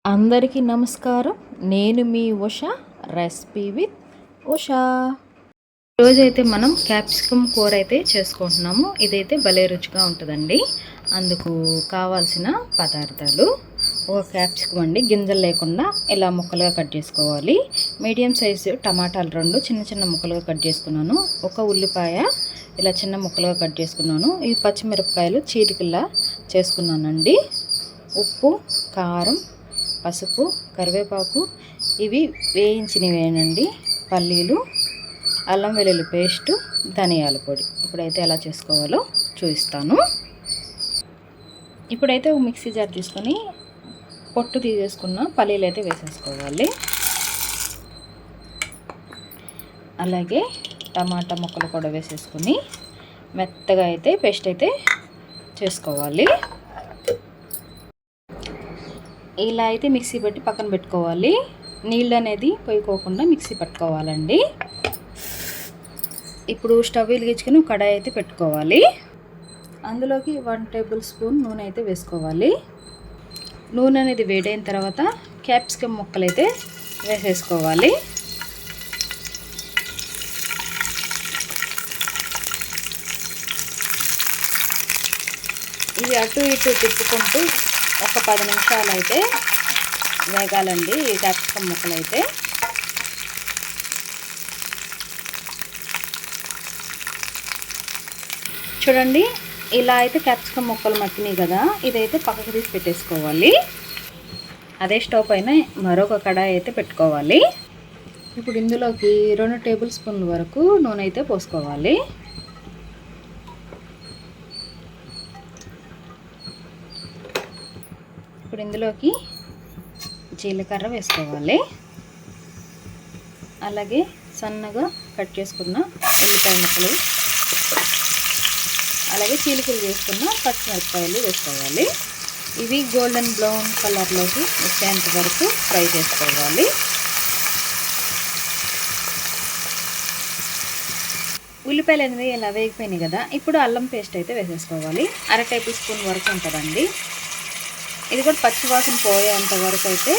అందరికీ నమస్కారం. నేను మీ ఉష, రెసిపీ విత్ ఉష. రోజైతే మనం క్యాప్సికమ్ కూర అయితే చేసుకుంటున్నాము. ఇదైతే భలే రుచిగా ఉంటుందండి. అందుకు కావాల్సిన పదార్థాలు: ఒక క్యాప్సికమ్ అండి, గింజలు లేకుండా ఇలా ముక్కలుగా కట్ చేసుకోవాలి. మీడియం సైజు టమాటాలు 2 చిన్న చిన్న ముక్కలుగా కట్ చేసుకున్నాను. ఒక ఉల్లిపాయ ఇలా చిన్న ముక్కలుగా కట్ చేసుకున్నాను. ఈ పచ్చిమిరపకాయలు చీలికల్లా చేసుకున్నానండి. ఉప్పు, కారం, పసుపు, కరివేపాకు, ఇవి వేయించినవేనండి. పల్లీలు, అల్లం వెల్లుల్లి పేస్టు, ధనియాల పొడి. ఇప్పుడైతే ఎలా చేసుకోవాలో చూపిస్తాను. ఇప్పుడైతే ఒక మిక్సీ జార్ తీసుకొని పొట్టు తీసేసుకున్న పల్లీలు అయితే వేసేసుకోవాలి. అలాగే టమాటా ముక్కలు కూడా వేసేసుకొని మెత్తగా అయితే పేస్ట్ అయితే చేసుకోవాలి. ఇలా అయితే మిక్సీ పెట్టి పక్కన పెట్టుకోవాలి. నీళ్ళు అనేది పోయికోకుండా మిక్సీ పట్టుకోవాలండి. ఇప్పుడు స్టవ్ వెలిగించుకొని కడాయి అయితే పెట్టుకోవాలి. అందులోకి 1 టేబుల్ స్పూన్ నూనె అయితే వేసుకోవాలి. నూనె అనేది వేడైన తర్వాత క్యాప్సికమ్ ముక్కలు అయితే వేసేసుకోవాలి. ఇవి అటు ఇటు తిప్పుకుంటూ ఒక 10 నిమిషాలు అయితే వేగాలండి ఈ క్యాప్సికమ్ ముక్కలు అయితే. చూడండి, ఇలా అయితే క్యాప్సికమ్ ముక్కలు మగ్గినాయి కదా, ఇదైతే పక్కకు తీసి పెట్టేసుకోవాలి. అదే స్టవ్ పైన మరొక కడాయి అయితే పెట్టుకోవాలి. ఇప్పుడు ఇందులోకి 2 టేబుల్ స్పూన్ల వరకు నూనె అయితే పోసుకోవాలి. ఇప్పుడు ఇందులోకి జీలకర్ర వేసుకోవాలి. అలాగే సన్నగా కట్ చేసుకున్న ఉల్లిపాయ ముక్కలు, అలాగే చీలికలు చేసుకున్న పచ్చిమిరపకాయలు వేసుకోవాలి. ఇవి గోల్డెన్ బ్రౌన్ కలర్లోకి వచ్చేంత వరకు ఫ్రై చేసుకోవాలి. ఉల్లిపాయలు అనేది ఇలా వేగిపోయినాయి కదా, ఇప్పుడు అల్లం పేస్ట్ అయితే వేసేసుకోవాలి. 1/2 టేబుల్ స్పూన్ వరకు ఉంటుందండి. ఇది కూడా పచ్చి వాసన పోయేంత వరకు అయితే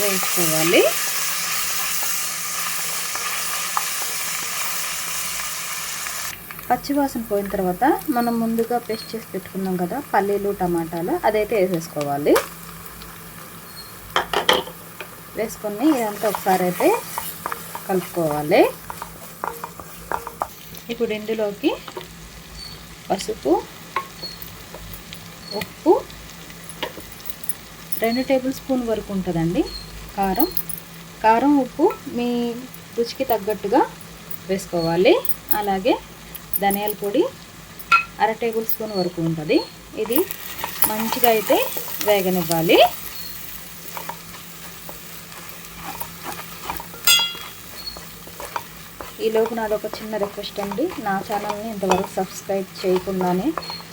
వేసుకోవాలి. పచ్చి వాసన పోయిన తర్వాత మనం ముందుగా పేస్ట్ చేసి పెట్టుకున్నాం కదా పల్లీలు, టమాటాలు, అదైతే వేసేసుకోవాలి. వేసుకొని ఇదంతా ఒకసారి అయితే కలుపుకోవాలి. ఇప్పుడు ఇందులోకి పసుపు, ఉప్పు, 2 టేబుల్ స్పూన్ వరకు ఉంటుందండి కారం, ఉప్పు మీ రుచికి తగ్గట్టుగా వేసుకోవాలి. అలాగే ధనియాల పొడి 1/2 టేబుల్ స్పూన్ వరకు ఉంటుంది. ఇది మంచిగా అయితే వేగనివ్వాలి. ఈలోపు నాదొక చిన్న రిక్వెస్ట్ అండి, నా ఛానల్ని ఇంతవరకు సబ్స్క్రైబ్ చేయకుండానే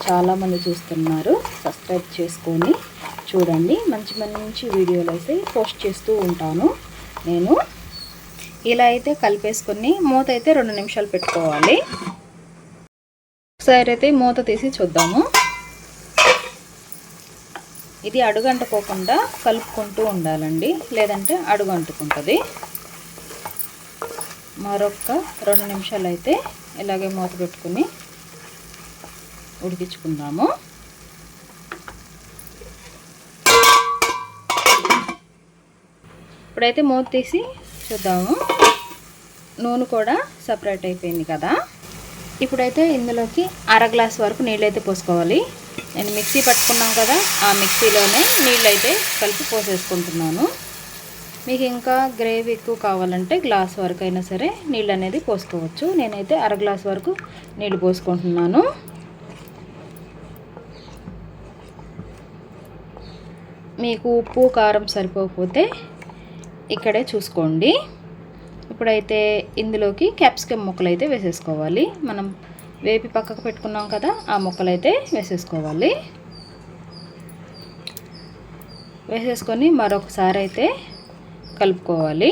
చాలామంది చూస్తున్నారు. సబ్స్క్రైబ్ చేసుకొని చూడండి. మంచి మంచి వీడియోలు అయితే పోస్ట్ చేస్తూ ఉంటాను నేను. ఇలా అయితే కలిపేసుకొని మూత అయితే 2 నిమిషాలు పెట్టుకోవాలి. ఒకసారి అయితే మూత తీసి చూద్దాము. ఇది అడుగంటుకోకుండా కలుపుకుంటూ ఉండాలండి, లేదంటే అడుగు అంటుకుంటుంది. మరొక 2 నిమిషాలు అయితే ఇలాగే మూత పెట్టుకుని ఉడికించుకుందాము. ఇప్పుడైతే మూత తీసి చూద్దాము. నూనె కూడా సపరేట్ అయిపోయింది కదా. ఇప్పుడైతే ఇందులోకి 1/2 గ్లాస్ వరకు నీళ్ళు అయితే పోసుకోవాలి. నేను మిక్సీ పట్టుకున్నాం కదా, ఆ మిక్సీలోనే నీళ్ళు అయితే కలిపి పోసేసుకుంటున్నాను. మీకు ఇంకా గ్రేవీ ఎక్కువ కావాలంటే గ్లాస్ వరకు అయినా సరే నీళ్ళు అనేది పోసుకోవచ్చు. నేనైతే 1/2 గ్లాస్ వరకు నీళ్ళు పోసుకుంటున్నాను. మీకు ఉప్పు, కారం సరిపోకపోతే ఇక్కడే చూసుకోండి. ఇప్పుడైతే ఇందులోకి క్యాప్సికమ్ ముక్కలు అయితే వేసేసుకోవాలి. మనం వేపి పక్కకు పెట్టుకున్నాం కదా, ఆ ముక్కలు అయితే వేసేసుకోవాలి. వేసేసుకొని మరొకసారి అయితే కలుపుకోవాలి.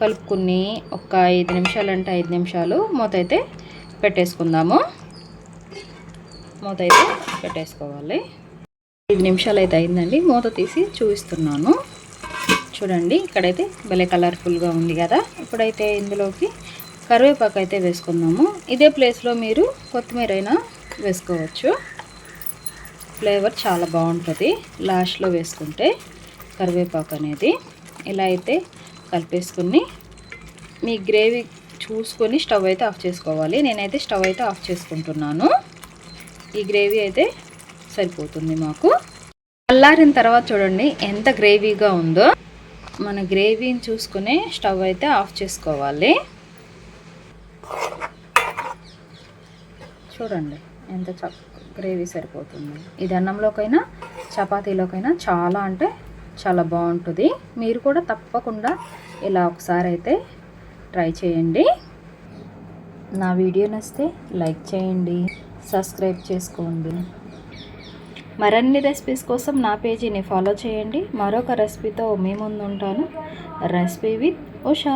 కలుపుకుని ఒక 5 నిమిషాలు అంటే 5 నిమిషాలు మూత అయితే పెట్టేసుకుందాము. మూత అయితే పెట్టేసుకోవాలి. 5 నిమిషాలు అయితే అయిందండి. మూత తీసి చూపిస్తున్నాను. చూడండి ఇక్కడైతే భలే కలర్ఫుల్గా ఉంది కదా. ఇప్పుడైతే ఇందులోకి కరివేపాకు అయితే వేసుకుందాము. ఇదే ప్లేస్లో మీరు కొత్తిమీర అయినా వేసుకోవచ్చు. ఫ్లేవర్ చాలా బాగుంటుంది లాస్ట్లో వేసుకుంటే కరివేపాకు అనేది. ఇలా అయితే కలిపేసుకుని మీ గ్రేవీ చూసుకొని స్టవ్ అయితే ఆఫ్ చేసుకోవాలి. నేనైతే స్టవ్ అయితే ఆఫ్ చేసుకుంటున్నాను. ఈ గ్రేవీ అయితే సరిపోతుంది మాకు. చల్లారిన తర్వాత చూడండి ఎంత గ్రేవీగా ఉందో. మన గ్రేవీని చూసుకుని స్టవ్ అయితే ఆఫ్ చేసుకోవాలి. చూడండి ఎంత గ్రేవీ సరిపోతుంది. ఇది అన్నంలోకైనా చపాతీలోకైనా చాలా అంటే చాలా బాగుంటుంది. మీరు కూడా తప్పకుండా ఇలా ఒకసారి అయితే ట్రై చేయండి. నా వీడియో నచ్చితే లైక్ చేయండి, సబ్స్క్రైబ్ చేసుకోండి. మరిన్ని రెసిపీస్ కోసం నా పేజీని ఫాలో చేయండి. మరొక రెసిపీతో మీ ముందు ఉంటాను. Recipe with Usha.